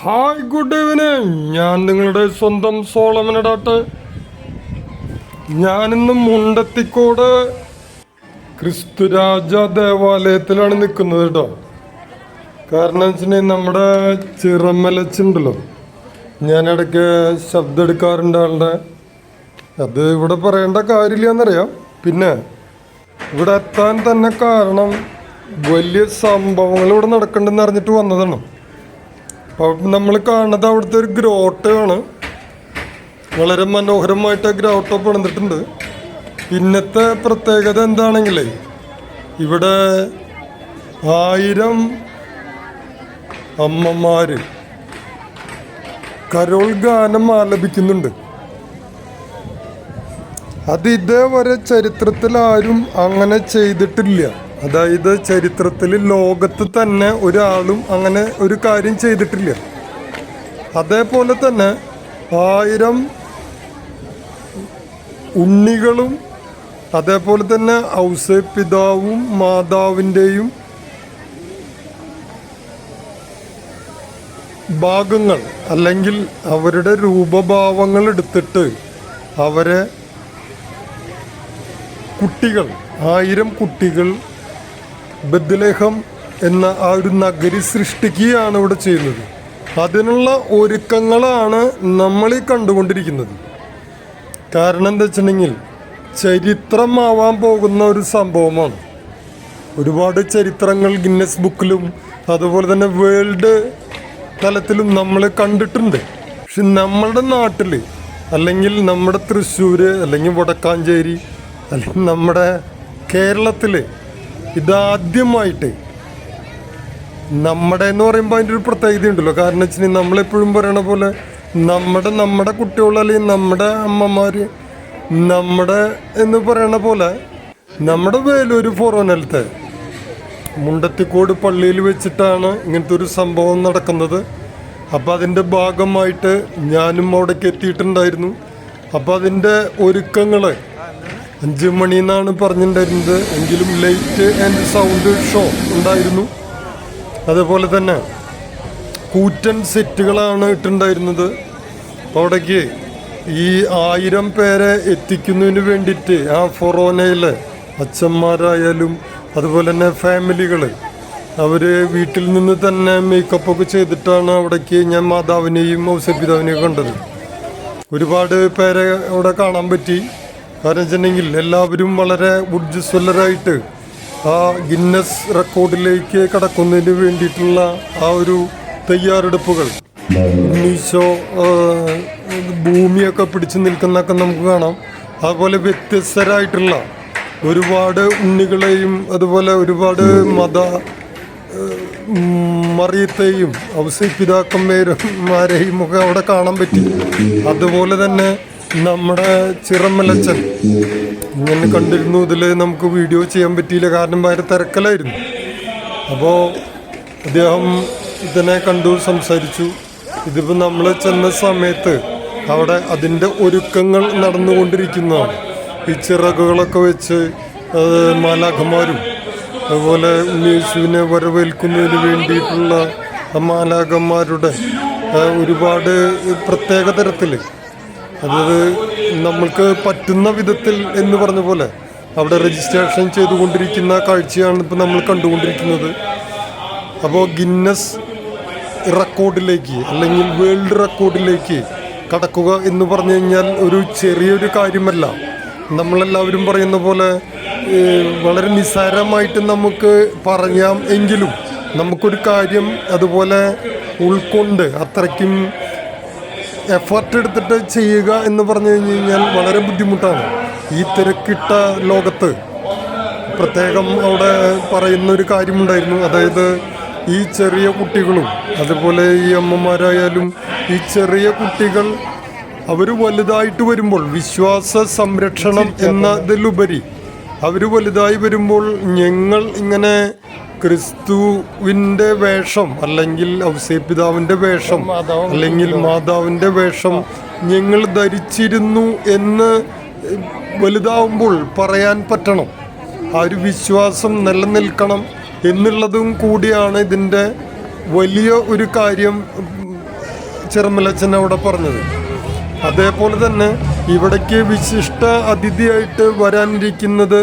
Hi, good evening. ഞാൻ നിങ്ങളുടെ സ്വന്തം സോളമനടാട്ട്. ഞാനിന്ന് മുണ്ടത്തിക്കോട് ക്രിസ്തുരാജ ദേവാലയത്തിലാണ് നിൽക്കുന്നത് കേട്ടോ. കാരണം വെച്ചിട്ടുണ്ടെങ്കിൽ നമ്മുടെ ചിറമലച്ചുണ്ടല്ലോ, ഞാനിടയ്ക്ക് ശബ്ദം എടുക്കാറുണ്ട് ആളുടെ. അത് ഇവിടെ പറയേണ്ട കാര്യമില്ല എന്നറിയാം. പിന്നെ ഇവിടെ എത്താൻ തന്നെ കാരണം വലിയ സംഭവങ്ങൾ ഇവിടെ നടക്കണ്ടെന്ന് അറിഞ്ഞിട്ട് വന്നതാണ്. അപ്പം നമ്മൾ കാണുന്നത് അവിടുത്തെ ഒരു ഗ്രോട്ടയാണ്. വളരെ മനോഹരമായിട്ട് ഗ്രോട്ട പണിതിട്ടുണ്ട്. ഇന്നത്തെ പ്രത്യേകത എന്താണെങ്കിലേ, ഇവിടെ 1000 അമ്മമാർ കരോൾ ഗാനം ആലപിക്കുന്നുണ്ട്. അത് ഇതേവരെ ചരിത്രത്തിൽ ആരും അങ്ങനെ ചെയ്തിട്ടില്ല. അതായത് ചരിത്രത്തിൽ ലോകത്ത് തന്നെ ഒരാളും അങ്ങനെ ഒരു കാര്യം ചെയ്തിട്ടില്ല. അതേപോലെ തന്നെ 1000 ഉണ്ണികളും അതേപോലെ തന്നെ ഔസേപ്പിതാവും മാതാവിൻ്റെയും ഭാഗങ്ങൾ അല്ലെങ്കിൽ അവരുടെ രൂപഭാവങ്ങൾ എടുത്തിട്ട് അവരെ കുട്ടികൾ 1000 കുട്ടികൾ ബത്ലഹേം എന്ന ആ ഒരു നഗരി സൃഷ്ടിക്കുകയാണ് ഇവിടെ ചെയ്യുന്നത്. അതിനുള്ള ഒരുക്കങ്ങളാണ് നമ്മൾ ഈ കണ്ടുകൊണ്ടിരിക്കുന്നത്. കാരണം എന്താ വെച്ചിട്ടുണ്ടെങ്കിൽ ചരിത്രമാവാൻ പോകുന്ന ഒരു സംഭവമാണ്. ഒരുപാട് ചരിത്രങ്ങൾ ഗിന്നസ് ബുക്കിലും അതുപോലെ തന്നെ വേൾഡ് തലത്തിലും നമ്മൾ കണ്ടിട്ടുണ്ട്. പക്ഷെ നമ്മുടെ നാട്ടിൽ അല്ലെങ്കിൽ നമ്മുടെ തൃശ്ശൂർ അല്ലെങ്കിൽ വടക്കാഞ്ചേരി അല്ലെങ്കിൽ നമ്മുടെ കേരളത്തിൽ ഇതാദ്യമായിട്ട് നമ്മുടെ എന്ന് പറയുമ്പോൾ അതിൻ്റെ ഒരു പ്രത്യേകത ഉണ്ടല്ലോ. കാരണം വെച്ചിട്ടുണ്ടെങ്കിൽ നമ്മളെപ്പോഴും പറയണ പോലെ നമ്മുടെ കുട്ടികൾ അല്ലെങ്കിൽ നമ്മുടെ അമ്മമാർ നമ്മുടെ എന്ന് പറയണ പോലെ നമ്മുടെ വേലൂർ ഫൊറോനലത്തെ മുണ്ടത്തിക്കോട് പള്ളിയിൽ വെച്ചിട്ടാണ് ഇങ്ങനത്തെ ഒരു സംഭവം നടക്കുന്നത്. അപ്പോൾ അതിൻ്റെ ഭാഗമായിട്ട് ഞാനും അവിടേക്ക് എത്തിയിട്ടുണ്ടായിരുന്നു. അപ്പോൾ അതിൻ്റെ ഒരുക്കങ്ങൾ 5 മണി എന്നാണ് പറഞ്ഞിട്ടുണ്ടായിരുന്നത്. എങ്കിലും ലൈറ്റ് ആൻഡ് സൗണ്ട് ഷോ ഉണ്ടായിരുന്നു. അതേപോലെ തന്നെ കൂറ്റൻ സെറ്റുകളാണ് ഇട്ടുണ്ടായിരുന്നത്. അപ്പോൾ അവിടേക്ക് ഈ 1000 പേരെ എത്തിക്കുന്നതിന് വേണ്ടിയിട്ട് ആ ഫൊറോനയിലെ അച്ഛന്മാരായാലും അതുപോലെ തന്നെ ഫാമിലികൾ അവർ വീട്ടിൽ നിന്ന് തന്നെ മേക്കപ്പൊക്കെ ചെയ്തിട്ടാണ് അവിടേക്ക് ഞാൻ മാതാവിനെയും ഔസേപ്പിതാവിനെയും കണ്ടത്. ഒരുപാട് പേരെ അവിടെ കാണാൻ പറ്റി. കാരണം വെച്ചിട്ടുണ്ടെങ്കിൽ എല്ലാവരും വളരെ ഊർജ്ജസ്വലരായിട്ട് ആ ഗിന്നസ് റെക്കോർഡിലേക്ക് കടക്കുന്നതിന് വേണ്ടിയിട്ടുള്ള ആ ഒരു തയ്യാറെടുപ്പുകൾ, ഉണ്ണീശോ ഭൂമിയൊക്കെ പിടിച്ചു നിൽക്കുന്നതൊക്കെ നമുക്ക് കാണാം. അതുപോലെ വ്യത്യസ്തരായിട്ടുള്ള ഒരുപാട് ഉണ്ണികളെയും അതുപോലെ ഒരുപാട് മറിയത്തെയും ഔസേപ്പിതാക്കന്മാരെയും ഒക്കെ അവിടെ കാണാൻ പറ്റി. അതുപോലെ തന്നെ നമ്മുടെ ചിറമലച്ചൻ ഇങ്ങനെ കണ്ടിരുന്നു. ഇതിൽ നമുക്ക് വീഡിയോ ചെയ്യാൻ പറ്റിയില്ല, കാരണം ഭയങ്കര തിരക്കലായിരുന്നു. അപ്പോൾ അദ്ദേഹം ഇതിനെ കണ്ടു, സംസാരിച്ചു. ഇതിപ്പോൾ നമ്മൾ ചെന്ന സമയത്ത് അവിടെ അതിൻ്റെ ഒരുക്കങ്ങൾ നടന്നുകൊണ്ടിരിക്കുന്നതാണ്. ഈ ചിറകുകളൊക്കെ വെച്ച് മാലാഖമാരും അതുപോലെ യേശുവിനെ വരവേൽക്കുന്നതിന് വേണ്ടിയിട്ടുള്ള മാലാഖമാരുടെ ഒരുപാട് പ്രത്യേക തരത്തിൽ, അതായത് നമ്മൾക്ക് പറ്റുന്ന വിധത്തിൽ എന്ന് പറഞ്ഞ പോലെ അവിടെ രജിസ്ട്രേഷൻ ചെയ്തുകൊണ്ടിരിക്കുന്ന കാഴ്ചയാണ് ഇപ്പോൾ നമ്മൾ കണ്ടുകൊണ്ടിരിക്കുന്നത്. അപ്പോൾ ഗിന്നസ് റെക്കോർഡിലേക്ക് അല്ലെങ്കിൽ വേൾഡ് റെക്കോർഡിലേക്ക് കടക്കുക എന്ന് പറഞ്ഞു കഴിഞ്ഞാൽ ഒരു ചെറിയൊരു കാര്യമല്ല. നമ്മളെല്ലാവരും പറയുന്ന പോലെ വളരെ നിസ്സാരമായിട്ട് നമുക്ക് പറയാം. എങ്കിലും നമുക്കൊരു കാര്യം അതുപോലെ ഉൾക്കൊണ്ട് അത്രയ്ക്കും എഫർട്ട് എടുത്തിട്ട് ചെയ്യുക എന്ന് പറഞ്ഞു കഴിഞ്ഞാൽ വളരെ ബുദ്ധിമുട്ടാണ്. ഈ തിരക്കിട്ട ലോകത്ത് പ്രത്യേകം അവിടെ പറയുന്നൊരു കാര്യമുണ്ടായിരുന്നു. അതായത് ഈ ചെറിയ കുട്ടികളും അതുപോലെ ഈ അമ്മമാരായാലും ഈ ചെറിയ കുട്ടികൾ അവർ വലുതായിട്ട് വരുമ്പോൾ വിശ്വാസ സംരക്ഷണം എന്നതിലുപരി അവർ വലുതായി വരുമ്പോൾ ഞങ്ങൾ ഇങ്ങനെ ക്രിസ്തുവിൻ്റെ വേഷം അല്ലെങ്കിൽ ഔസേപ്പിതാവിൻ്റെ വേഷം അല്ലെങ്കിൽ മാതാവിൻ്റെ വേഷം ഞങ്ങൾ ധരിച്ചിരുന്നു എന്ന് വലുതാവുമ്പോൾ പറയാൻ പറ്റണം. ആ ഒരു വിശ്വാസം നിലനിൽക്കണം എന്നുള്ളതും കൂടിയാണ് ഇതിൻ്റെ വലിയ ഒരു കാര്യം ചെറുമലച്ചൻ അവിടെ പറഞ്ഞത്. അതേപോലെ തന്നെ ഇവിടേക്ക് വിശിഷ്ട അതിഥിയായിട്ട് വരാനിരിക്കുന്നത്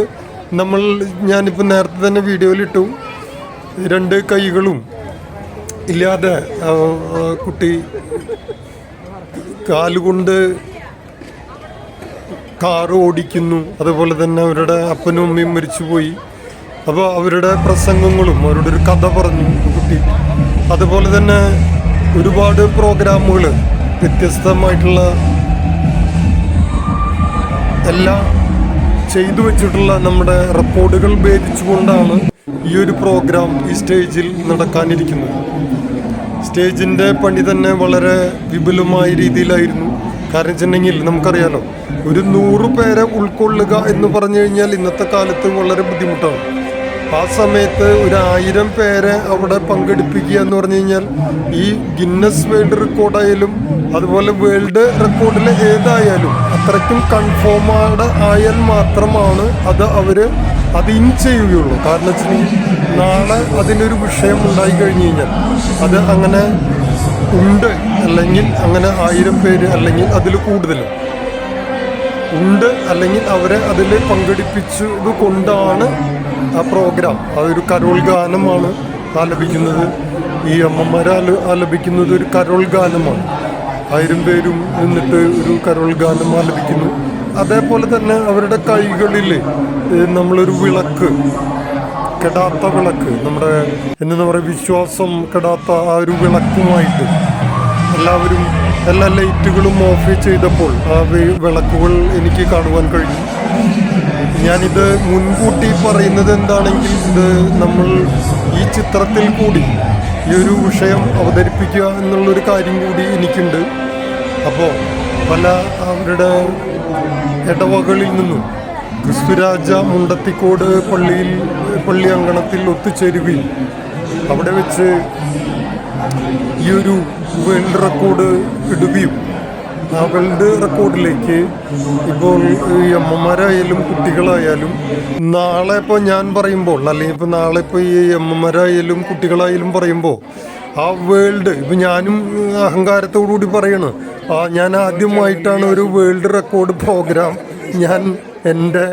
ഞാനിപ്പോൾ നേരത്തെ തന്നെ വീഡിയോയിലിട്ടു, 2 കൈകളും ഇല്ലാതെ കുട്ടി കാലുകൊണ്ട് കാറ് ഓടിക്കുന്നു. അതുപോലെ തന്നെ അവരുടെ അപ്പനും അമ്മയും മരിച്ചുപോയി. അപ്പോൾ അവരുടെ പ്രസംഗങ്ങളും അവരുടെ ഒരു കഥ പറഞ്ഞു കുട്ടി. അതുപോലെ തന്നെ ഒരുപാട് പ്രോഗ്രാമുകൾ വ്യത്യസ്തമായിട്ടുള്ള എല്ലാം ചെയ്തു വെച്ചിട്ടുള്ള നമ്മുടെ റെക്കോർഡുകൾ ഭേദിച്ചുകൊണ്ടാണ് ഈ ഒരു പ്രോഗ്രാം ഈ സ്റ്റേജിൽ നടക്കാനിരിക്കുന്നത്. സ്റ്റേജിൻ്റെ പണി തന്നെ വളരെ വിപുലമായ രീതിയിലായിരുന്നു. കാരണം വെച്ചിട്ടുണ്ടെങ്കിൽ നമുക്കറിയാലോ, ഒരു 100 പേരെ ഉൾക്കൊള്ളുക എന്ന് പറഞ്ഞു കഴിഞ്ഞാൽ ഇന്നത്തെ കാലത്ത് വളരെ ബുദ്ധിമുട്ടാണ്. ആ സമയത്ത് ഒരു 1000 പേരെ അവിടെ പങ്കെടുപ്പിക്കുക എന്ന് പറഞ്ഞു കഴിഞ്ഞാൽ ഈ ഗിന്നസ് വേൾഡ് റെക്കോർഡായാലും അതുപോലെ വേൾഡ് റെക്കോർഡിൽ ഏതായാലും അത്രയ്ക്കും കൺഫേംഡ് ആയാൽ മാത്രമാണ് അവർ ഇൻ ചെയ്യുകയുള്ളൂ. കാരണം വെച്ചിട്ടുണ്ടെങ്കിൽ നാളെ അതിനൊരു വിഷയം ഉണ്ടായി കഴിഞ്ഞു കഴിഞ്ഞാൽ അത് അങ്ങനെ ഉണ്ട്, അല്ലെങ്കിൽ അങ്ങനെ 1000 പേര് അല്ലെങ്കിൽ അതിൽ കൂടുതൽ ഉണ്ട്, അല്ലെങ്കിൽ അവരെ അതിൽ പങ്കെടുപ്പിച്ചത് കൊണ്ടാണ് ആ പ്രോഗ്രാം. അതൊരു കരോൾ ഗാനമാണ് ആലപിക്കുന്നത്. ഈ അമ്മമാർ ആലപിക്കുന്നത് ഒരു കരോൾ ഗാനമാണ്. 1000 പേരും നിന്നിട്ട് ഒരു കരോൾ ഗാനം ആലപിക്കുന്നു. അതേപോലെ തന്നെ അവരുടെ കൈകളിൽ നമ്മളൊരു വിളക്ക്, കെടാത്ത വിളക്ക്, നമ്മുടെ എന്താ പറയുക, വിശ്വാസം കെടാത്ത ആ ഒരു വിളക്കുമായിട്ട് എല്ലാവരും എല്ലാ ലൈറ്റുകളും ഓഫ് ചെയ്തപ്പോൾ ആ വിളക്കുകൾ എനിക്ക് കാണുവാൻ കഴിഞ്ഞു. ഞാനിത് മുൻകൂട്ടി പറയുന്നത് എന്താണെങ്കിൽ, ഇത് നമ്മൾ ഈ ചിത്രത്തിൽ കൂടി ഈ ഒരു വിഷയം അവതരിപ്പിക്കുക എന്നുള്ളൊരു കാര്യം കൂടി എനിക്കുണ്ട്. അപ്പോൾ പല അവരുടെ ഇടവകളിൽ നിന്നും ക്രിസ്തുരാജ മുണ്ടത്തിക്കോട് പള്ളി അങ്കണത്തിൽ ഒത്തുചേരുകയും അവിടെ വെച്ച് ഈ ഒരു വേൾഡ് റെക്കോർഡ് ഇടുകയും ആ വേൾഡ് റെക്കോർഡിലേക്ക് ഇപ്പോൾ ഈ അമ്മമാരായാലും കുട്ടികളായാലും നാളെ ഇപ്പോൾ ഞാൻ പറയുമ്പോൾ, അല്ലെങ്കിൽ ഇപ്പോൾ നാളെ ഇപ്പോൾ ഈ അമ്മമാരായാലും കുട്ടികളായാലും പറയുമ്പോൾ ആ വേൾഡ്, ഇപ്പം ഞാനും അഹങ്കാരത്തോടുകൂടി പറയണം, ഞാൻ ആദ്യമായിട്ടാണ് ഒരു വേൾഡ് റെക്കോർഡ് പ്രോഗ്രാം ഞാൻ എൻ്റെ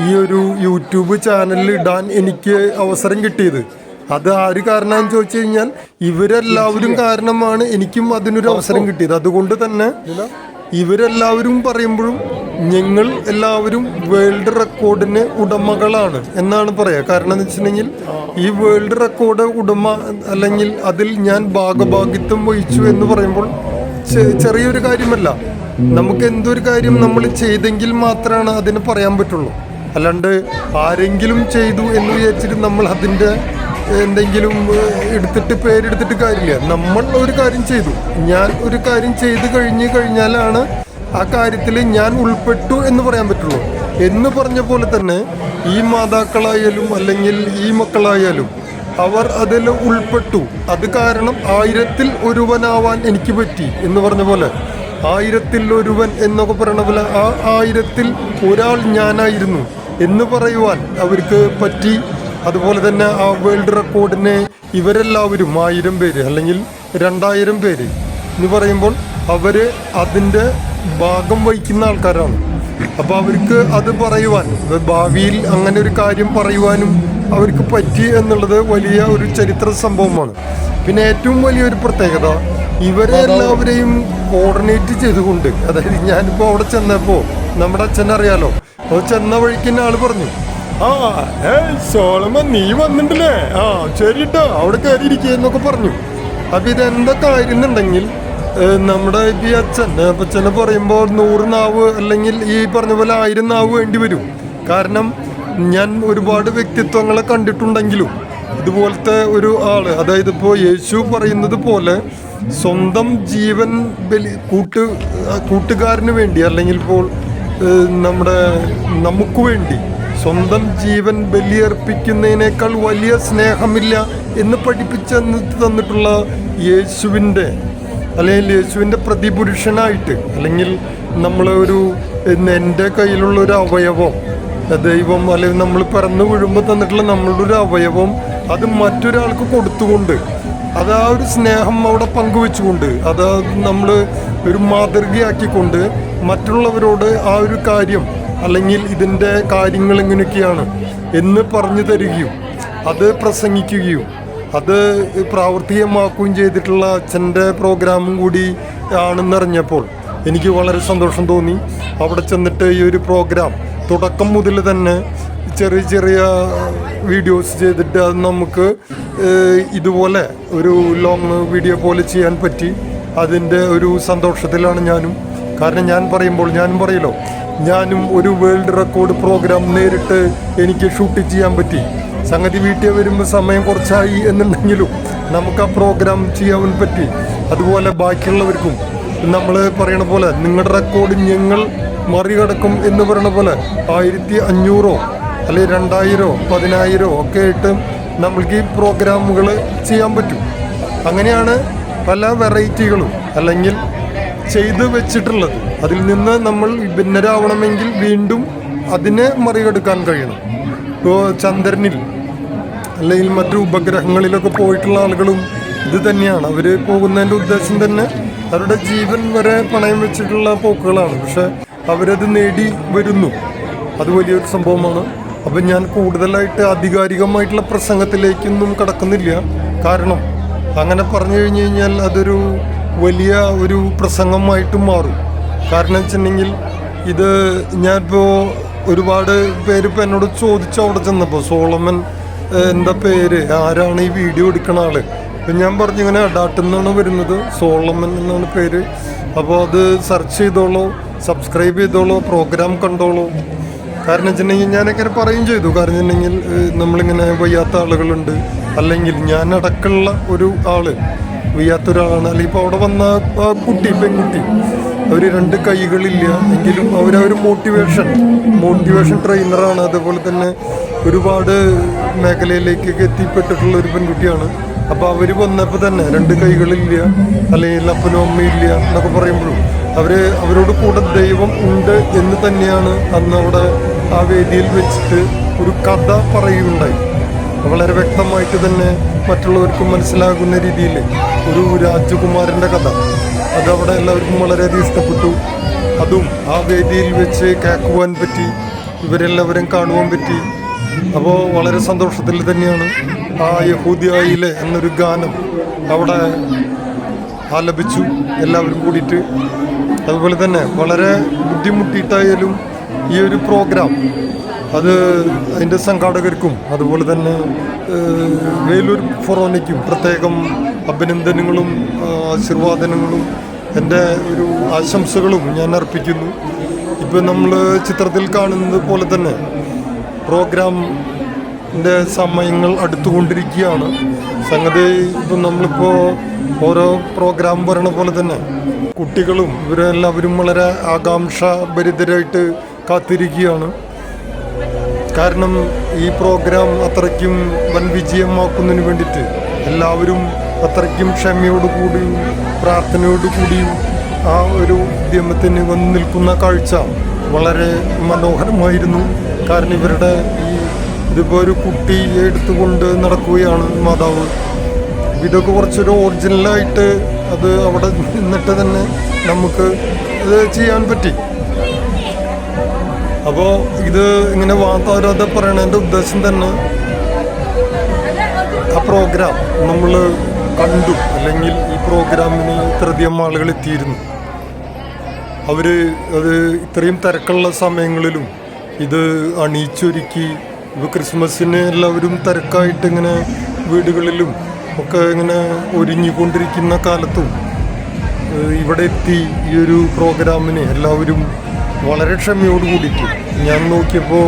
ഈ ഒരു യൂട്യൂബ് ചാനലിൽ ഇടാൻ എനിക്ക് അവസരം കിട്ടിയത്. അത് ആര് കാരണമെന്ന് ചോദിച്ചു കഴിഞ്ഞാൽ ഇവരെല്ലാവരും കാരണമാണ് എനിക്കും അതിനൊരു അവസരം കിട്ടിയത്. അതുകൊണ്ട് തന്നെ ഇവരെല്ലാവരും പറയുമ്പോഴും ഞങ്ങൾ എല്ലാവരും വേൾഡ് റെക്കോർഡിന് ഉടമകളാണ് എന്നാണ് പറയുക. കാരണം എന്ന് വെച്ചിട്ടുണ്ടെങ്കിൽ ഈ വേൾഡ് റെക്കോർഡ് ഉടമ അല്ലെങ്കിൽ അതിൽ ഞാൻ ഭാഗഭാഗിത്വം വഹിച്ചു എന്ന് പറയുമ്പോൾ ചെറിയൊരു കാര്യമല്ല. നമുക്ക് എന്തൊരു കാര്യം നമ്മൾ ചെയ്തെങ്കിൽ മാത്രമാണ് അതിന് പറയാൻ പറ്റുള്ളൂ. അല്ലാണ്ട് ആരെങ്കിലും ചെയ്തു എന്ന് വിചാരിച്ചിട്ട് നമ്മൾ അതിൻ്റെ എന്തെങ്കിലും പേരെടുത്തിട്ട് കാര്യമില്ല. നമ്മൾ ഒരു കാര്യം ചെയ്തു, ഞാൻ ഒരു കാര്യം ചെയ്തു കഴിഞ്ഞാലാണ് ആ കാര്യത്തിൽ ഞാൻ ഉൾപ്പെട്ടു എന്ന് പറയാൻ പറ്റുള്ളൂ. എന്ന് പറഞ്ഞ പോലെ തന്നെ ഈ മാതാക്കളായാലും അല്ലെങ്കിൽ ഈ മക്കളായാലും അവർ അതിൽ ഉൾപ്പെട്ടു. അത് കാരണം 1000-ൽ ഒരുവനാവാൻ എനിക്ക് പറ്റി എന്ന് പറഞ്ഞ പോലെ, 1000-ൽ ഒരുവൻ എന്നൊക്കെ പറയണ പോലെ ആ 1000-ൽ ഒരാൾ ഞാനായിരുന്നു എന്ന് പറയുവാൻ അവർക്ക് പറ്റി. അതുപോലെ തന്നെ ആ വേൾഡ് റെക്കോർഡിനെ ഇവരെല്ലാവരും 1000 പേര് അല്ലെങ്കിൽ 2000 പേര് എന്ന് പറയുമ്പോൾ അവർ അതിൻ്റെ ഭാഗം വഹിക്കുന്ന ആൾക്കാരാണ്. അപ്പോൾ അവർക്ക് അത് പറയുവാൻ, ഭാവിയിൽ അങ്ങനെ ഒരു കാര്യം പറയുവാനും അവർക്ക് പറ്റി എന്നുള്ളത് വലിയ ഒരു ചരിത്ര സംഭവമാണ്. പിന്നെ ഏറ്റവും വലിയൊരു പ്രത്യേകത, ഇവരെ എല്ലാവരെയും കോർഡിനേറ്റ് ചെയ്തുകൊണ്ട്, അതായത് ഞാനിപ്പോൾ അവിടെ ചെന്നപ്പോൾ നമ്മുടെ അച്ഛനറിയാലോ, അത് ചെന്ന വഴിക്ക് തന്നെ ആൾ പറഞ്ഞു, സോളമൻ നീ വന്നിട്ടില്ലേ, ശരിട്ടോ അവിടെ കയറിയിരിക്കുക എന്നൊക്കെ പറഞ്ഞു. അപ്പം ഇതെന്താ കാര്യം എന്നുണ്ടെങ്കിൽ, നമ്മുടെ ഈ അച്ഛനെ പറയുമ്പോൾ 100 നാവ് അല്ലെങ്കിൽ ഈ പറഞ്ഞ പോലെ 1000 നാവ് വേണ്ടി വരും. കാരണം ഞാൻ ഒരുപാട് വ്യക്തിത്വങ്ങളെ കണ്ടിട്ടുണ്ടെങ്കിലും ഇതുപോലത്തെ ഒരു ആള്, അതായത് ഇപ്പോൾ യേശു പറയുന്നത് പോലെ സ്വന്തം ജീവൻ കൂട്ടുകാരന് വേണ്ടി അല്ലെങ്കിൽ ഇപ്പോൾ നമുക്ക് വേണ്ടി സ്വന്തം ജീവൻ ബലിയർപ്പിക്കുന്നതിനേക്കാൾ വലിയ സ്നേഹമില്ല എന്ന് തന്നിട്ടുള്ള യേശുവിൻ്റെ അല്ലെങ്കിൽ യേശുവിൻ്റെ പ്രതിപുരുഷനായിട്ട്, അല്ലെങ്കിൽ എൻ്റെ കയ്യിലുള്ള ഒരു അവയവം, ദൈവം അല്ലെങ്കിൽ നമ്മൾ പിറന്നു വീഴുമ്പോൾ തന്നിട്ടുള്ള നമ്മളുടെ ഒരു അവയവം അത് മറ്റൊരാൾക്ക് കൊടുത്തുകൊണ്ട് അത് ആ ഒരു സ്നേഹം അവിടെ പങ്കുവെച്ചുകൊണ്ട് അത് നമ്മൾ ഒരു മാതൃകയാക്കിക്കൊണ്ട് മറ്റുള്ളവരോട് ആ ഒരു കാര്യം അല്ലെങ്കിൽ ഇതിൻ്റെ കാര്യങ്ങൾ എങ്ങനെയൊക്കെയാണ് എന്ന് പറഞ്ഞു തരികയും അത് പ്രസംഗിക്കുകയും അത് പ്രാവർത്തികമാക്കുകയും ചെയ്തിട്ടുള്ള അച്ഛൻ്റെ പ്രോഗ്രാമും കൂടി ആണെന്നറിഞ്ഞപ്പോൾ എനിക്ക് വളരെ സന്തോഷം തോന്നി. അവിടെ ചെന്നിട്ട് ഈ ഒരു പ്രോഗ്രാം തുടക്കം മുതൽ തന്നെ ചെറിയ ചെറിയ വീഡിയോസ് ചെയ്തിട്ട് അത് നമുക്ക് ഇതുപോലെ ഒരു ലോങ് വീഡിയോ പോലെ ചെയ്യാൻ പറ്റി. അതിൻ്റെ ഒരു സന്തോഷത്തിലാണ് ഞാനും. കാരണം ഞാനും പറയല്ലോ, ഞാനും ഒരു വേൾഡ് റെക്കോർഡ് പ്രോഗ്രാം നേരിട്ട് എനിക്ക് ഷൂട്ട് ചെയ്യാൻ പറ്റി. സംഗതി വീട്ടിൽ വരുമ്പോൾ സമയം കുറച്ചായി എന്നുണ്ടെങ്കിലും നമുക്ക് ആ പ്രോഗ്രാം ചെയ്യാൻ പറ്റി. അതുപോലെ ബാക്കിയുള്ളവർക്കും നമ്മൾ പറയണ പോലെ നിങ്ങളുടെ റെക്കോർഡ് ഞങ്ങൾ മറികടക്കും എന്ന് പറയണ പോലെ 1500 അല്ലെങ്കിൽ 2000 10,000 ഒക്കെ ആയിട്ട് നമ്മൾക്ക് ഈ പ്രോഗ്രാമുകൾ ചെയ്യാൻ പറ്റും. അങ്ങനെയാണ് പല വെറൈറ്റികളും അല്ലെങ്കിൽ ചെയ്ത് വെച്ചിട്ടുള്ളത്. അതിൽ നിന്ന് നമ്മൾ ഭിന്നരാവണമെങ്കിൽ വീണ്ടും അതിനെ മറികടക്കാൻ കഴിയണം. ഇപ്പോൾ ചന്ദ്രനിൽ അല്ലെങ്കിൽ മറ്റു ഉപഗ്രഹങ്ങളിലൊക്കെ പോയിട്ടുള്ള ആളുകളും ഇത് തന്നെയാണ്. അവർ പോകുന്നതിൻ്റെ ഉദ്ദേശം തന്നെ അവരുടെ ജീവൻ വരെ പണയം വെച്ചിട്ടുള്ള പോക്കുകളാണ്. പക്ഷെ അവരത് നേടി വരുന്നു. അത് വലിയൊരു സംഭവമാണ്. അപ്പം ഞാൻ കൂടുതലായിട്ട് ആധികാരികമായിട്ടുള്ള പ്രസംഗത്തിലേക്കൊന്നും കടക്കുന്നില്ല. കാരണം അങ്ങനെ പറഞ്ഞു കഴിഞ്ഞ് കഴിഞ്ഞാൽ അതൊരു വലിയ ഒരു പ്രസംഗമായിട്ട് മാറും. കാരണം വെച്ചിട്ടുണ്ടെങ്കിൽ ഇത് ഞാനിപ്പോൾ ഒരുപാട് പേര് ഇപ്പം എന്നോട് ചോദിച്ചു അവിടെ ചെന്നപ്പോൾ, സോളമൻ എന്താ പേര്, ആരാണ് ഈ വീഡിയോ എടുക്കണ ആള്? അപ്പം ഞാൻ പറഞ്ഞു ഇങ്ങനെ അഡാട്ടിൽ നിന്നാണ് വരുന്നത്, സോളമൻ എന്നാണ് പേര്. അപ്പോൾ അത് സെർച്ച് ചെയ്തോളൂ, സബ്സ്ക്രൈബ് ചെയ്തോളൂ, പ്രോഗ്രാം കണ്ടോളൂ. കാരണം വെച്ചിട്ടുണ്ടെങ്കിൽ ഞാനങ്ങനെ പറയും ചെയ്തു. കാരണം വെച്ചിട്ടുണ്ടെങ്കിൽ നമ്മളിങ്ങനെ വയ്യാത്ത ആളുകളുണ്ട്, അല്ലെങ്കിൽ ഞാൻ അടക്കമുള്ള ഒരു ആള് വയ്യാത്തൊരാളാണ്. അല്ലെങ്കിൽ ഇപ്പോൾ അവിടെ വന്ന പെൺകുട്ടി അവർ 2 കൈകളില്ല എങ്കിലും അവരൊരു മോട്ടിവേഷൻ ട്രെയിനറാണ്. അതുപോലെ തന്നെ ഒരുപാട് മേഖലയിലേക്കൊക്കെ എത്തിപ്പെട്ടിട്ടുള്ള ഒരു പെൺകുട്ടിയാണ്. അപ്പോൾ അവർ വന്നപ്പോൾ തന്നെ 2 കൈകളില്ല അല്ലെങ്കിൽ അപ്പനും അമ്മയില്ല എന്നൊക്കെ പറയുമ്പോഴും അവരോട് കൂടെ ദൈവം ഉണ്ട് എന്ന് തന്നെയാണ് അന്ന് അവിടെ ആ വേദിയിൽ വെച്ചിട്ട് ഒരു കഥ പറയുകയുണ്ടായി. വളരെ വ്യക്തമായിട്ട് തന്നെ മറ്റുള്ളവർക്ക് മനസ്സിലാകുന്ന രീതിയിൽ ഒരു രാജകുമാരൻ്റെ കഥ. അതവിടെ എല്ലാവർക്കും വളരെയധികം ഇഷ്ടപ്പെട്ടു. അതും ആ വേദിയിൽ വെച്ച് കേൾക്കുവാൻ പറ്റി, ഇവരെല്ലാവരും കാണുവാൻ പറ്റി. അപ്പോൾ വളരെ സന്തോഷത്തിൽ തന്നെയാണ് ആ യഹൂദിയായിലെ എന്നൊരു ഗാനം അവിടെ ആലപിച്ചു എല്ലാവരും കൂടിയിട്ട്. അതുപോലെ തന്നെ വളരെ ബുദ്ധിമുട്ടിയിട്ടായാലും ഈ ഒരു പ്രോഗ്രാം അത് അതിൻ്റെ സംഘാടകർക്കും അതുപോലെ തന്നെ വേലൂർ ഫൊറോനയ്ക്കും പ്രത്യേകം അഭിനന്ദനങ്ങളും ആശീർവാദനങ്ങളും എൻ്റെ ഒരു ആശംസകളും ഞാൻ അർപ്പിക്കുന്നു. ഇപ്പോൾ നമ്മൾ ചിത്രത്തിൽ കാണുന്നത് പോലെ തന്നെ പ്രോഗ്രാമിൻ്റെ സമയങ്ങൾ അടുത്തുകൊണ്ടിരിക്കുകയാണ്. സംഗതി ഇപ്പം നമ്മളിപ്പോൾ ഓരോ പ്രോഗ്രാം പറയണ പോലെ തന്നെ കുട്ടികളും ഇവരെല്ലാവരും വളരെ ആകാംക്ഷാഭരിതരായിട്ട് കാത്തിരിക്കുകയാണ്. കാരണം ഈ പ്രോഗ്രാം അത്രയ്ക്കും വൻ വിജയമാക്കുന്നതിന് വേണ്ടിയിട്ട് എല്ലാവരും അത്രയ്ക്കും ക്ഷമയോടുകൂടിയും പ്രാർത്ഥനയോടുകൂടിയും ആ ഒരു ഉദ്യമത്തിന് വന്നു നിൽക്കുന്ന കാഴ്ച വളരെ മനോഹരമായിരുന്നു. കാരണം ഇവരുടെ ഇതിപ്പോൾ ഒരു കുട്ടിയെ എടുത്തുകൊണ്ട് നടക്കുകയാണ് മാതാവ്. ഇതൊക്കെ കുറച്ചൊരു ഒറിജിനലായിട്ട് അത് അവിടെ നിന്നിട്ട് തന്നെ നമുക്ക് ഇത് ചെയ്യാൻ പറ്റി. അപ്പോൾ ഇത് ഇങ്ങനെ വാർത്താരോധ പറയണതിൻ്റെ ഉദ്ദേശം തന്നെ ആ പ്രോഗ്രാം നമ്മൾ കണ്ടു, അല്ലെങ്കിൽ ഈ പ്രോഗ്രാമിന് ഇത്രയധികം ആളുകൾ എത്തിയിരുന്നു. അത് ഇത്രയും തിരക്കുള്ള സമയങ്ങളിലും ഇത് അണിയിച്ചൊരുക്കി. ഇപ്പോൾ ക്രിസ്മസിന് എല്ലാവരും തിരക്കായിട്ട് ഇങ്ങനെ വീടുകളിലും ഒക്കെ ഇങ്ങനെ ഒരുങ്ങിക്കൊണ്ടിരിക്കുന്ന കാലത്തും ഇവിടെ എത്തി ഈ ഒരു പ്രോഗ്രാമിന് എല്ലാവരും വളരെ ക്ഷമയോട് കൂടിയിട്ട്. ഞാൻ നോക്കിയപ്പോൾ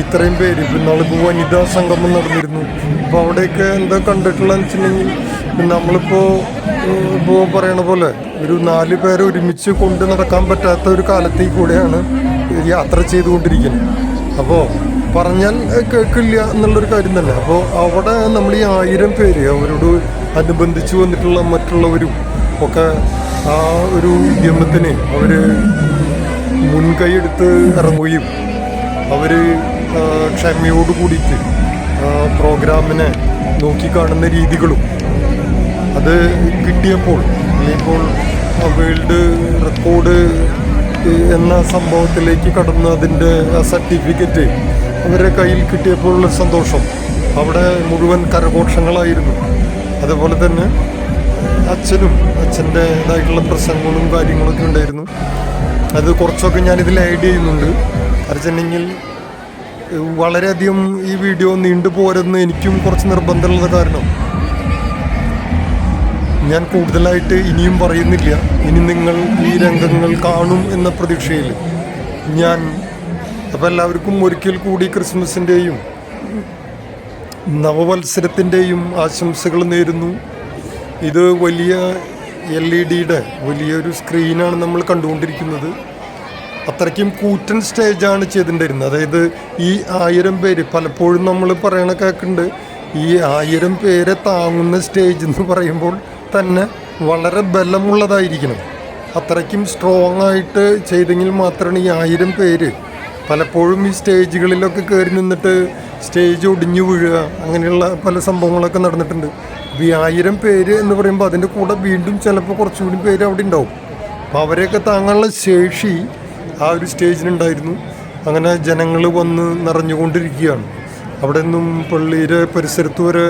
ഇത്രയും പേര്, ഇപ്പം നാളിപ്പോൾ വനിതാ സംഗമം നടന്നിരുന്നു. അപ്പോൾ അവിടെയൊക്കെ എന്താ കണ്ടിട്ടുള്ളതെന്ന് വെച്ചിട്ടുണ്ടെങ്കിൽ നമ്മളിപ്പോൾ പറയണ പോലെ ഒരു 4 പേരെ ഒരുമിച്ച് കൊണ്ട് നടക്കാൻ പറ്റാത്ത ഒരു കാലത്തേക്ക് കൂടെയാണ് യാത്ര ചെയ്തുകൊണ്ടിരിക്കുന്നത്. അപ്പോൾ പറഞ്ഞാൽ കേൾക്കില്ല എന്നുള്ളൊരു കാര്യം തന്നെ. അപ്പോൾ അവിടെ നമ്മൾ ഈ 1000 പേര് അവരോട് അനുബന്ധിച്ച് വന്നിട്ടുള്ള മറ്റുള്ളവരും ഒക്കെ ആ ഒരു ഉദ്യമത്തിന് അവർ മുൻകൈയെടുത്ത് ഇറങ്ങുകയും അവർ ക്ഷമയോട് കൂടിയിട്ട് പ്രോഗ്രാമിനെ നോക്കിക്കാണുന്ന രീതികളും അത് കിട്ടിയപ്പോൾ ഇപ്പോൾ വേൾഡ് റെക്കോർഡ് എന്ന സംഭവത്തിലേക്ക് കടന്ന് അതിൻ്റെ സർട്ടിഫിക്കറ്റ് അവരുടെ കയ്യിൽ കിട്ടിയപ്പോഴുള്ള സന്തോഷം അവിടെ മുഴുവൻ കരഘോഷങ്ങളായിരുന്നു. അതുപോലെ തന്നെ അച്ഛൻ്റെതായിട്ടുള്ള പ്രസംഗങ്ങളും കാര്യങ്ങളൊക്കെ ഉണ്ടായിരുന്നു. അത് കുറച്ചൊക്കെ ഞാനിതിൽ ആഡ് ചെയ്യുന്നുണ്ട്. അർജൻറ്റീനിൽ വളരെയധികം ഈ വീഡിയോ നീണ്ടു പോരെന്ന് എനിക്കും കുറച്ച് നിർബന്ധമുള്ളത് കാരണം ഞാൻ കൂടുതലായിട്ട് ഇനിയും പറയുന്നില്ല. ഇനി നിങ്ങൾ ഈ രംഗങ്ങൾ കാണും എന്ന പ്രതീക്ഷയിൽ ഞാൻ അപ്പോൾ എല്ലാവർക്കും ഒരിക്കൽ കൂടി ക്രിസ്മസിൻ്റെയും നവവത്സരത്തിൻ്റെയും ആശംസകൾ നേരുന്നു. ഇത് വലിയ LED-യുടെ വലിയൊരു സ്ക്രീനാണ് നമ്മൾ കണ്ടുകൊണ്ടിരിക്കുന്നത്. അത്രയ്ക്കും കൂറ്റൻ സ്റ്റേജാണ് ചെയ്തിട്ടുണ്ടായിരുന്നത്. അതായത് ഈ 1000 പേര് പലപ്പോഴും നമ്മൾ പറയണ കേൾക്കുന്നുണ്ട്, ഈ 1000 പേരെ താങ്ങുന്ന സ്റ്റേജ് എന്ന് പറയുമ്പോൾ തന്നെ വളരെ ബലമുള്ളതായിരിക്കണം. അത്രയ്ക്കും സ്ട്രോങ് ആയിട്ട് ചെയ്തെങ്കിൽ മാത്രമാണ് ഈ 1000 പേര്. പലപ്പോഴും ഈ സ്റ്റേജുകളിലൊക്കെ കയറി നിന്നിട്ട് സ്റ്റേജ് ഒടിഞ്ഞു വീഴുക അങ്ങനെയുള്ള പല സംഭവങ്ങളൊക്കെ നടന്നിട്ടുണ്ട്. അപ്പോൾ ഈ 1000 പേര് എന്ന് പറയുമ്പോൾ അതിൻ്റെ കൂടെ വീണ്ടും ചിലപ്പോൾ കുറച്ചുകൂടി പേര് അവിടെ ഉണ്ടാവും. അപ്പോൾ അവരെയൊക്കെ താങ്ങാനുള്ള ശേഷി ആ ഒരു സ്റ്റേജിനുണ്ടായിരുന്നു. അങ്ങനെ ജനങ്ങൾ വന്ന് നിറഞ്ഞുകൊണ്ടിരിക്കുകയാണ്. അവിടെ നിന്നും പള്ളിയുടെ പരിസരത്ത് വരെ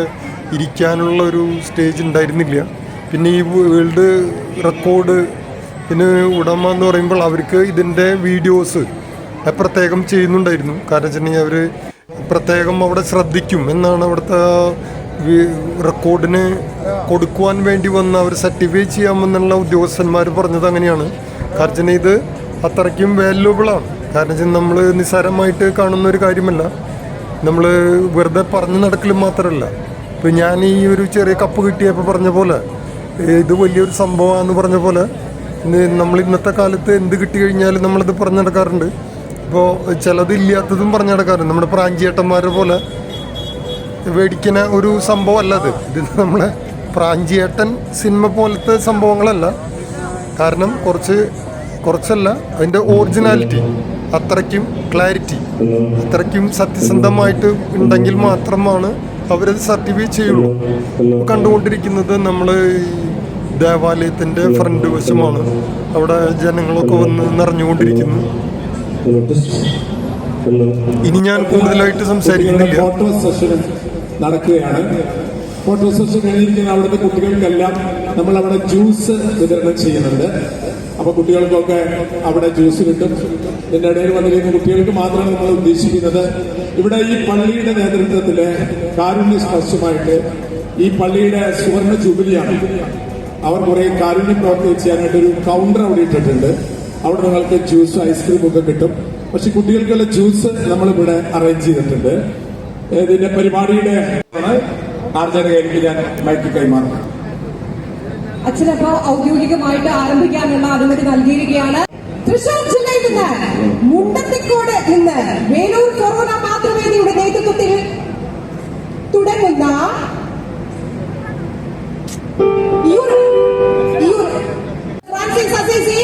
ഇരിക്കാനുള്ള ഒരു സ്റ്റേജ് ഉണ്ടായിരുന്നില്ല. പിന്നെ ഈ വേൾഡ് റെക്കോർഡ് പിന്നെ ഉടമ എന്ന് പറയുമ്പോൾ അവർക്ക് ഇതിൻ്റെ വീഡിയോസ് പ്രത്യേകം ചെയ്യുന്നുണ്ടായിരുന്നു. കാരണം വെച്ചിട്ടുണ്ടെങ്കിൽ അവർ പ്രത്യേകം അവിടെ ശ്രദ്ധിക്കും എന്നാണ് അവിടുത്തെ റെക്കോർഡിന് കൊടുക്കുവാൻ വേണ്ടി വന്ന് അവർ സർട്ടിഫൈ ചെയ്യാമെന്നുള്ള ഉദ്യോഗസ്ഥന്മാർ പറഞ്ഞത് അങ്ങനെയാണ്. കാരണം ഇത് അത്രയ്ക്കും വാല്യുബിളാണ്. കാരണം വെച്ചാൽ നമ്മൾ നിസ്സാരമായിട്ട് കാണുന്ന ഒരു കാര്യമല്ല. നമ്മൾ വെറുതെ പറഞ്ഞു നടക്കലും മാത്രമല്ല. ഇപ്പോൾ ഞാൻ ഈ ഒരു ചെറിയ കപ്പ് കിട്ടിയപ്പോൾ പറഞ്ഞ പോലെ ഇത് വലിയൊരു സംഭവമാണെന്ന് പറഞ്ഞ പോലെ നമ്മൾ ഇന്നത്തെ കാലത്ത് എന്ത് കിട്ടി കഴിഞ്ഞാലും നമ്മളത് പറഞ്ഞു നടക്കാറുണ്ട്. ഇപ്പോൾ ചിലത് ഇല്ലാത്തതും പറഞ്ഞു നടക്കാറുണ്ട്. നമ്മുടെ പ്രാഞ്ചിയേട്ടന്മാരെ പോലെ മേടിക്കുന്ന ഒരു സംഭവമല്ല ഇത് നമ്മളെ പ്രാഞ്ചിയേട്ടൻ സിനിമ പോലത്തെ സംഭവങ്ങളല്ല. കാരണം കുറച്ചല്ല അതിൻ്റെ ഒറിജിനാലിറ്റി അത്രയ്ക്കും ക്ലാരിറ്റി അത്രയ്ക്കും സത്യസന്ധമായിട്ട് ഉണ്ടെങ്കിൽ മാത്രമാണ് അവരത് സർട്ടിഫൈ ചെയ്യുള്ളൂ. കണ്ടുകൊണ്ടിരിക്കുന്നത് നമ്മൾ ദേവാലയത്തിൻ്റെ ഫ്രണ്ട് വശമാണ്. അവിടെ ജനങ്ങളൊക്കെ വന്ന് നിറഞ്ഞുകൊണ്ടിരിക്കുന്നു. ഇനി ഞാൻ കൂടുതലായിട്ട് സംസാരിക്കുന്നില്ല. ഫോട്ടോ സെഷൻ നടക്കുകയാണ്. ഫോട്ടോ സെഷൻ കഴിഞ്ഞിരിക്കുന്ന അവിടുത്തെ കുട്ടികൾക്കെല്ലാം നമ്മൾ അവിടെ ജ്യൂസ് വിതരണം ചെയ്യുന്നുണ്ട്. അപ്പൊ കുട്ടികൾക്കൊക്കെ അവിടെ ജ്യൂസ് കിട്ടും. ഇതിന്റെ ഇടയിൽ വന്നിരിക്കുന്ന കുട്ടികൾക്ക് മാത്രമാണ് നമ്മൾ ഉദ്ദേശിക്കുന്നത്. ഇവിടെ ഈ പള്ളിയുടെ നേതൃത്വത്തില് കാരുണ്യ സ്പർശമായിട്ട് ഈ പള്ളിയുടെ സുവർണ ജൂബിലിയാണ്. അവർ കുറെ കാരുണ്യ പ്രവർത്തി ചെയ്യാനായിട്ട് ഒരു കൗണ്ടർ അവിടെ ഇട്ടിട്ടുണ്ട്. അവിടെ നിങ്ങൾക്ക് ജ്യൂസും ഐസ്ക്രീമും ഒക്കെ കിട്ടും. പക്ഷെ കുട്ടികൾക്കുള്ള ജ്യൂസ് നമ്മളിവിടെ അറേഞ്ച് ചെയ്തിട്ടുണ്ട്. ഇതിന്റെ പരിപാടിയുടെ ആർജനകർക്ക് ഞാൻ മൈക്ക് കൈമാറുന്നു. അച്ഛനപ്പോ ഔദ്യോഗികമായിട്ട് ആരംഭിക്കാനുള്ള അനുമതി നൽകിയിരിക്കുകയാണ്. തൃശൂർ ജില്ലയിൽ നിന്ന് മുണ്ടത്തിക്കോട് നിന്ന് വേലൂർ കൊറോണ മാതൃവേദിയുടെ നേതൃത്വത്തിൽ തുടങ്ങുന്ന ഫ്രാൻസിസ് അസീസി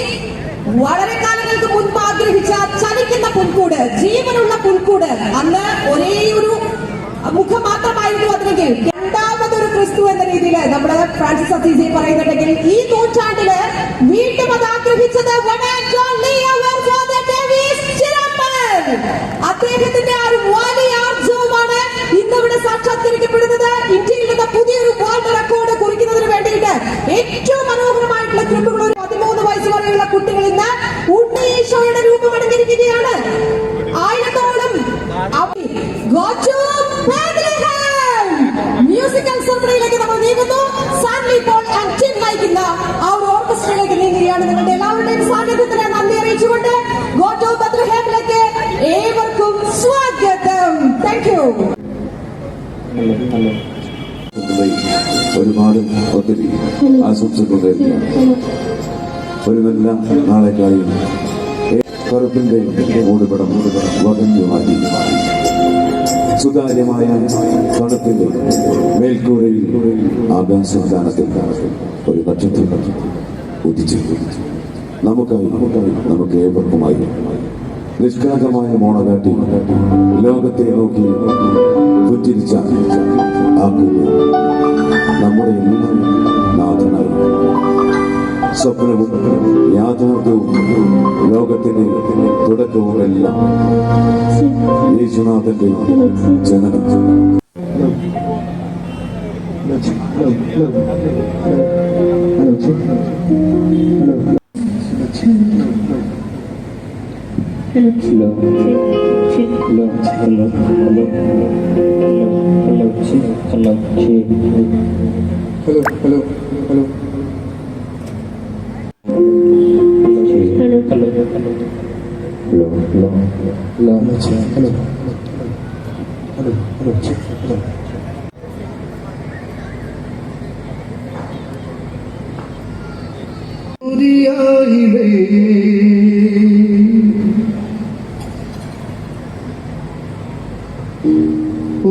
വളരെ കാലങ്ങൾക്ക് മുൻപ് ആഗ്രഹിച്ച ചലിക്കുന്ന പുൽക്കൂട്, ജീവനുള്ള പുൽക്കൂട്, അന്ന് ഒരേ ഒരു മുഖം മാത്രമായിരുന്നു അതിനെങ്കിൽ രണ്ടാമതൊരു ക്രിസ്തു എന്ന രീതിയിൽ നമ്മുടെ ഫ്രാൻസിസ് അസീസി പറയുന്നുണ്ടെങ്കിൽ ഈ നൂറ്റാണ്ടില് വീണ്ടും അത് ആഗ്രഹിച്ചത് അദ്ദേഹത്തിന്റെ ആ ഒരു വലിയ ആർജവുമാണ് ഇന്നിവിടെ സാക്ഷാത്കരിക്കപ്പെടുന്നത്. ഇന്ത്യയിൽ നിന്ന് പുതിയൊരു വേൾഡ് റെക്കോർഡ് കുറിക്കുന്നതിന് വേണ്ടിയിട്ട് ഏറ്റവും മനോഹരമായിട്ടുള്ള ക്ലിപ്പുകൾ 13 വയസ്സ് വരെയുള്ള കുട്ടികൾ ഇന്ന് ഉണ്ണീശോയുടെ രൂപമണിഞ്ഞിരിക്കുകയാണ്. 1000-ഓളം മ്യൂസിക്കൽ സെറമണിയിലേക്ക് നമ്മൾ നീങ്ങുന്നു. സാൻലി പോൾ ആൻഡ് ടിം നയിക്കുന്ന ആ ഒരു ഓർക്കസ്ട്രയിലേക്ക് നീങ്ങുകയാണ്. നിങ്ങളുടെ എല്ലാവരുടെയും സാന്നിധ്യത്തിന് നന്ദി അറിയിച്ചുകൊണ്ട് ഗോ ടു ബത്ലഹേമിലേക്ക് ഏവർക്കും സ്വാഗതം. Thank you. ഒരുപാട് ഒത്തിരി ആശംസകൾ ഒരു നല്ല നാളെക്കായും കറുപ്പിന്റെ മൂടുപടം വകഞ്ഞു മാറ്റി സുതാര്യമായ തണുപ്പിന്റെ മേൽക്കൂരയിൽ ആകാശസ്ഥാനത്തിൽ ഒരു നക്ഷത്രം ഉദിച്ചു. നമുക്ക് ഏവർക്കുമായി നിഷ്കളങ്കമായ മോണകാട്ടി ലോകത്തെ നോക്കി പുഞ്ചിരിച്ച ആ കുഞ്ഞ് നമ്മുടെ എല്ലാം നാഥനായി. സ്വപ്നവും യാഥാർത്ഥ്യവും ലോകത്തിന്റെ തുടക്കവുമെല്ലാം യേശുനാഥന്റെ ജനനം.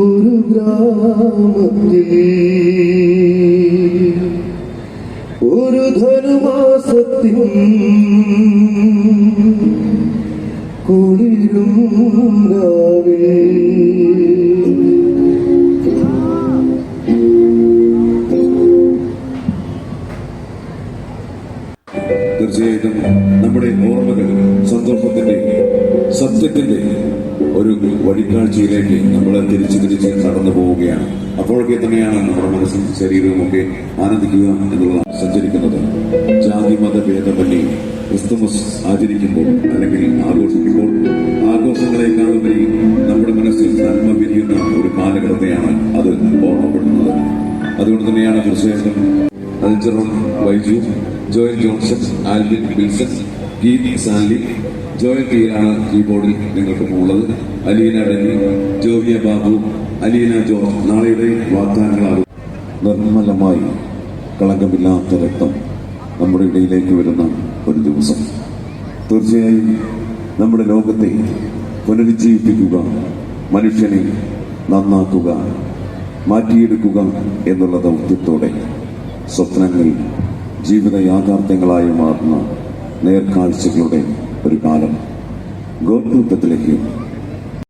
ഒരു ഗ്രാമത്തിൽ ഒരു ധനുമാസത്തിൽ കുളിരും രാവിൽ തീർച്ചയായിട്ടും നമ്മുടെ ഓർമ്മകൾ സന്തോഷത്തിന്റെ സത്യത്തിന്റെ ഒരു വഴിക്കാഴ്ചയിലേക്ക് നമ്മൾ തിരിച്ച് കടന്നു പോവുകയാണ്. അപ്പോഴൊക്കെ തന്നെയാണ് നമ്മുടെ മനസ്സും ശരീരവും ഒക്കെ ആനന്ദിക്കുക എന്നുള്ള സഞ്ചരിക്കുന്നത്. ജാതി മത ഭേദമന്യേ ക്രിസ്തുമസ് ആചരിക്കുമ്പോൾ അല്ലെങ്കിൽ ആഘോഷിക്കുമ്പോൾ ആഘോഷങ്ങളെക്കാളുപരി നമ്മുടെ മനസ്സിൽ നന്മ വിരിയുന്ന ഒരു കാലഘട്ടത്തെയാണ് അത് ഓർമ്മപ്പെടുന്നത്. അതുകൊണ്ട് തന്നെയാണ് തീർച്ചയായിട്ടും അൽജറോൺ വൈജു, ജോയൽ ജോൺസൺ, ആൽവിൻ വിൽസൺ, ഗീത് സാൻലി, ജോയൽ കീയാണ് കീബോർഡിൽ നിങ്ങൾക്ക് ഉള്ളത്. അലീന ഡെന്നി, ജോവിയ ബാബു, അലീന ജോർജ് നാളെയുടെ വാഗ്ദാനങ്ങളാകും. നിർമ്മലമായി കളങ്കമില്ലാത്ത രക്തം നമ്മുടെ ഇടയിലേക്ക് വരുന്ന ഒരു ദിവസം. തീർച്ചയായും നമ്മുടെ ലോകത്തെ പുനരുജ്ജീവിപ്പിക്കുക, മനുഷ്യനെ നന്നാക്കുക, മാറ്റിയെടുക്കുക എന്നുള്ള ദൗത്യത്തോടെ സ്വപ്നങ്ങൾ ജീവിത യാഥാർത്ഥ്യങ്ങളായി മാറുന്ന നേർക്കാഴ്ചകളുടെ ഒരു കാലം. God to Bethlehem.